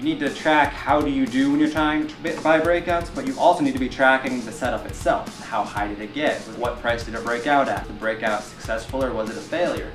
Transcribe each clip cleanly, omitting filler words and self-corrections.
You need to track how do you do when you're trying to buy breakouts, but you also need to be tracking the setup itself. How high did it get? What price did it break out at? Was the breakout successful or was it a failure?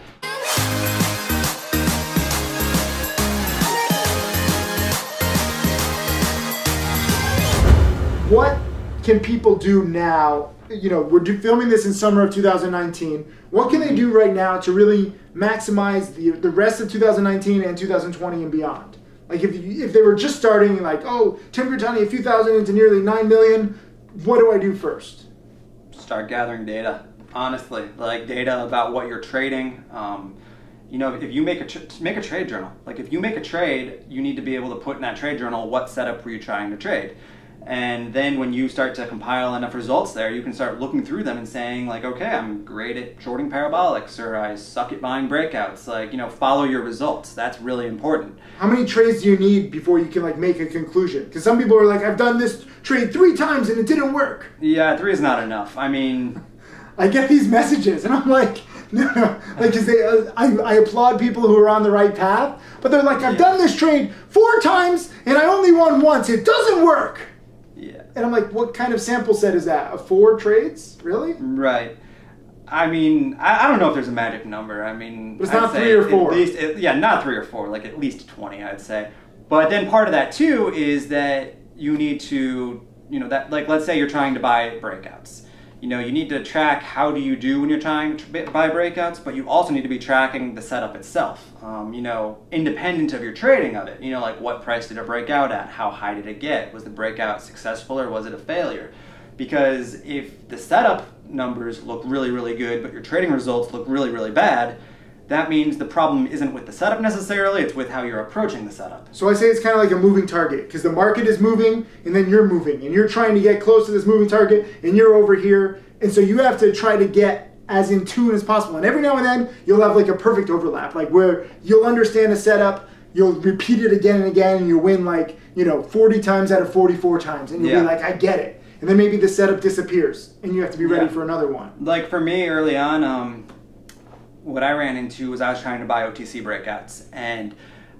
What can people do now? You know, we're filming this in summer of 2019. What can they do right now to really maximize the rest of 2019 and 2020 and beyond? Like if they were just starting, like, oh, Tim Grittani, a few thousand into nearly 9 million, what do I do first? Start gathering data, honestly, like data about what you're trading. You know, if you make a trade journal. Like if you make a trade, you need to be able to put in that trade journal what setup were you trying to trade. And then when you start to compile enough results there, you can start looking through them and saying like, okay, I'm great at shorting parabolics, or I suck at buying breakouts. Like, you know, follow your results. That's really important. How many trades do you need before you can like make a conclusion? Because some people are like, I've done this trade 3 times and it didn't work. Yeah, 3 is not enough. I mean, I get these messages and I'm like, no, like, cause I applaud people who are on the right path, but they're like, I've done this trade 4 times and I only won once. It doesn't work. Yeah. And I'm like, what kind of sample set is that? Of 4 trades? Really? Right. I mean, I don't know if there's a magic number. I mean, but it's not 3 or 4. At least, yeah, not 3 or 4, like at least 20, I'd say. But then part of that too is that you need to, you know, that, like, let's say you're trying to buy breakouts. You know, you need to track how do you do when you're trying to buy breakouts, but you also need to be tracking the setup itself, you know, independent of your trading of it. You know, like what price did it break out at? How high did it get? Was the breakout successful or was it a failure? Because if the setup numbers look really, really good, but your trading results look really, really bad, that means the problem isn't with the setup necessarily, it's with how you're approaching the setup. So I say it's kind of like a moving target, because the market is moving and then you're moving and you're trying to get close to this moving target and you're over here. And so you have to try to get as in tune as possible. And every now and then you'll have like a perfect overlap, like where you'll understand a setup, you'll repeat it again and again, and you'll win like, you know, 40 times out of 44 times. And you'll be like, I get it. And then maybe the setup disappears and you have to be ready for another one. Like for me early on, what I ran into was I was trying to buy OTC breakouts and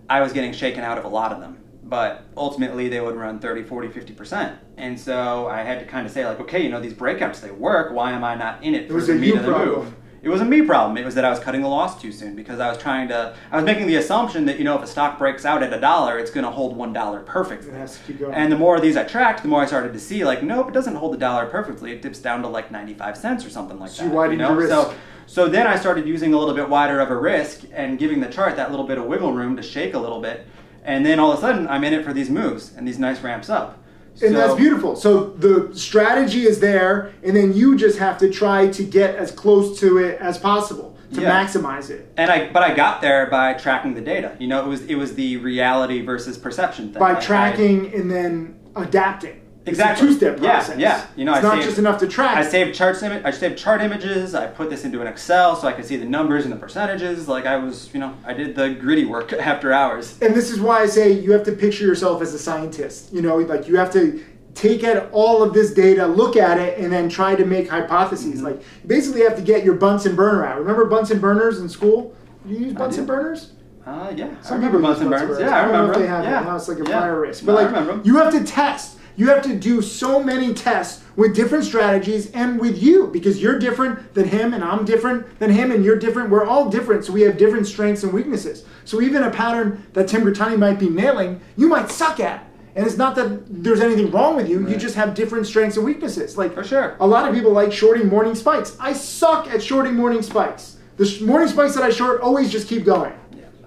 I was getting shaken out of a lot of them, but ultimately they would run 30, 40, 50%. And so I had to kind of say like, okay, you know, these breakouts, they work. Why am I not in it for the meat of the move? It was a me problem. It was that I was cutting the loss too soon because I was making the assumption that, you know, if a stock breaks out at $1, it's going to hold $1 perfectly. It has to keep going. And the more of these I tracked, the more I started to see like, nope, it doesn't hold the $1 perfectly. It dips down to like 95 cents or something like that. So you widened your risk. So then I started using a little bit wider of a risk and giving the chart that little bit of wiggle room to shake a little bit. And then all of a sudden I'm in it for these moves and these nice ramps up. And that's beautiful. So the strategy is there, and then you just have to try to get as close to it as possible to maximize it. And but I got there by tracking the data. You know, it was the reality versus perception thing. By tracking and then adapting. Exactly. It's a 2-step process. Yeah. You know, it's not just enough to track. I saved chart images. I put this into an Excel so I could see the numbers and the percentages. Like I was, you know, I did the gritty work after hours. And this is why I say you have to picture yourself as a scientist. You know, like you have to take at all of this data, look at it, and then try to make hypotheses. Like you basically have to get your Bunsen burner out. Remember Bunsen burners in school? You use Bunsen burners? Yeah. Some people use Bunsen burners. Yeah, I remember. If they have now it's like a fire risk. But no, like, I remember them. You have to test. You have to do so many tests with different strategies and with you, because you're different than him and I'm different than him and you're different. We're all different, so we have different strengths and weaknesses. So even a pattern that Tim Grittani might be nailing, you might suck at. And it's not that there's anything wrong with you, you just have different strengths and weaknesses. Like, for sure. A lot of people like shorting morning spikes. I suck at shorting morning spikes. The morning spikes that I short always just keep going.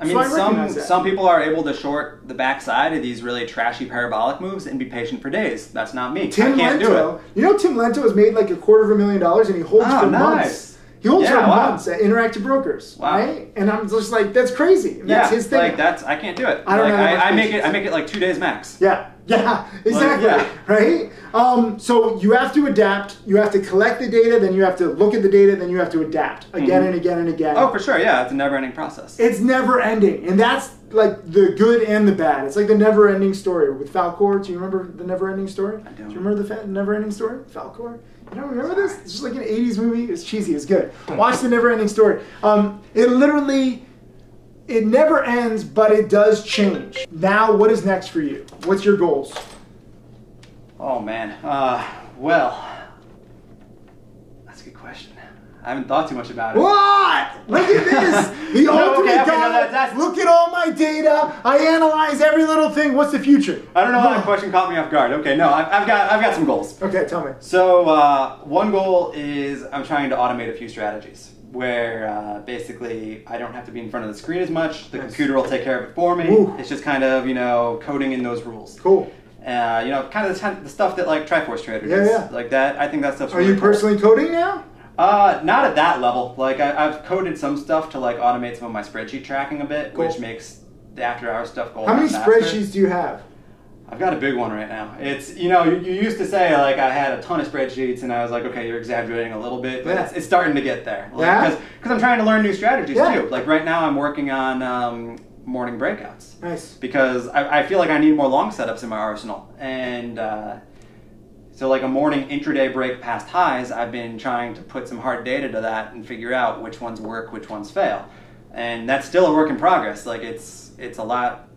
I mean, some people are able to short the backside of these really trashy parabolic moves and be patient for days. That's not me. I can't do it. You know, Tim Lento has made like $250,000 and he holds for months. He holds for months at Interactive Brokers, right? And I'm just like, that's crazy. And that's his thing. Like I can't do it. I don't know. I make it like 2 days max. Yeah, exactly. Right? So you have to adapt. You have to collect the data, then you have to look at the data, then you have to adapt again and again and again. Oh, for sure. Yeah, it's a never-ending process. It's never ending, and that's like the good and the bad. It's like the never-ending story with Falcor. Do you remember the never-ending story? I don't. Do you remember the never-ending story? Falcor? You don't remember this? It's just like an 80s movie. It's cheesy. It's good. Watch the never-ending story. It literally it never ends, but it does change. Now, what is next for you? What's your goals? Oh man, well, that's a good question. I haven't thought too much about it. What? Look at this. The ultimate guy. Look at all my data. I analyze every little thing. What's the future? I don't know how that question caught me off guard. Okay, no, I've got some goals. Okay, tell me. So one goal is I'm trying to automate a few strategies where basically I don't have to be in front of the screen as much. The computer will take care of it for me. Ooh. It's just kind of, coding in those rules. Cool. Kind of the stuff that like Triforce Trader does. Yeah. Like that. I think that stuff's really cool. Are you personally coding now? Not at that level. Like I've coded some stuff to like automate some of my spreadsheet tracking a bit, cool. Which makes the after-hours stuff go. How many spreadsheets do you have? I've got a big one right now. It's you used to say like I had a ton of spreadsheets, and I was like, okay, you're exaggerating a little bit, but it's starting to get there. Like, yeah. Because I'm trying to learn new strategies too. Like right now, I'm working on morning breakouts. Nice. Because I feel like I need more long setups in my arsenal, and so like a morning intraday break past highs, I've been trying to put some hard data to that and figure out which ones work, which ones fail. And that's still a work in progress. Like it's a lot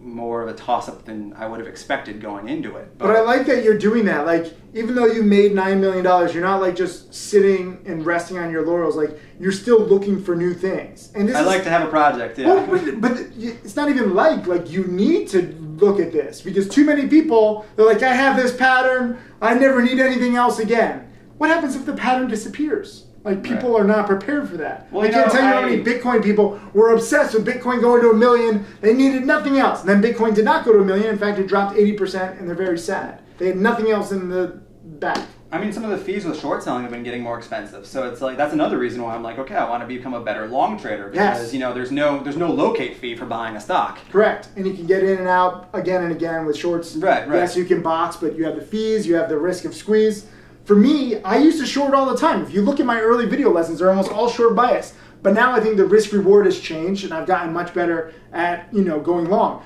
more of a toss-up than I would have expected going into it. But I like that you're doing that. Like, even though you made $9 million, you're not like just sitting and resting on your laurels. Like, you're still looking for new things. And I like to have a project, yeah. Well, but it's not even like you need to look at this, because too many people, they're like, I have this pattern, I never need anything else again. What happens if the pattern disappears? Like, people are not prepared for that. Well, I can't tell you how many Bitcoin people were obsessed with Bitcoin going to $1 million. They needed nothing else. And then Bitcoin did not go to $1 million. In fact, it dropped 80%, and they're very sad. They had nothing else in the back. I mean, some of the fees with short selling have been getting more expensive. So it's like, that's another reason why I'm like, okay, I want to become a better long trader. Because, there's no locate fee for buying a stock. Correct. And you can get in and out again and again with shorts. Right. Yes, you can box, but you have the fees, you have the risk of squeeze. For me, I used to short all the time. If you look at my early video lessons, they're almost all short bias. But now I think the risk reward has changed, and I've gotten much better at, going long.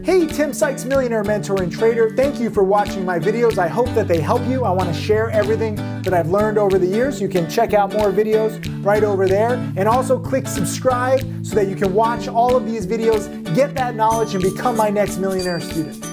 Hey, Tim Sykes, millionaire mentor and trader. Thank you for watching my videos. I hope that they help you. I want to share everything that I've learned over the years. You can check out more videos right over there. And also click subscribe so that you can watch all of these videos, get that knowledge, and become my next millionaire student.